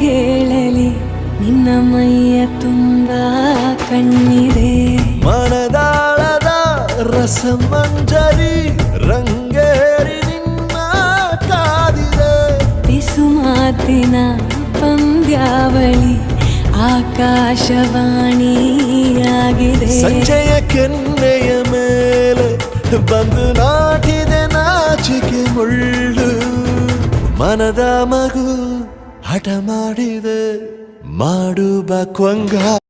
ಹೇಳಲಿ ನಿನ್ನ ಮೈಯ ತುಂಬ ಕಣ್ಣಿದೆ ಮನದಾಳದ ರಸಮಂಜರಿ ರಂಗೇರಿ ನಿನ್ನ ಕಾದಿದೆ ಬಿಸು ಮಾತಿನ ಪಂದ್ಯಾವಳಿ ಆಕಾಶವಾಣಿಯಾಗಿದೆ ಸಂಜೆಯ ಕೆನ್ನೆಯ ಮೇಲೆ ಬಂದು ನಾಟಿದೆ ನಾಚಿಕೆ ಮುಳ್ಳು ಮನದ ಮಗು ಹಠ ಮಾಡಿದೆ ಮಾಡುವ ಕೊಂಗ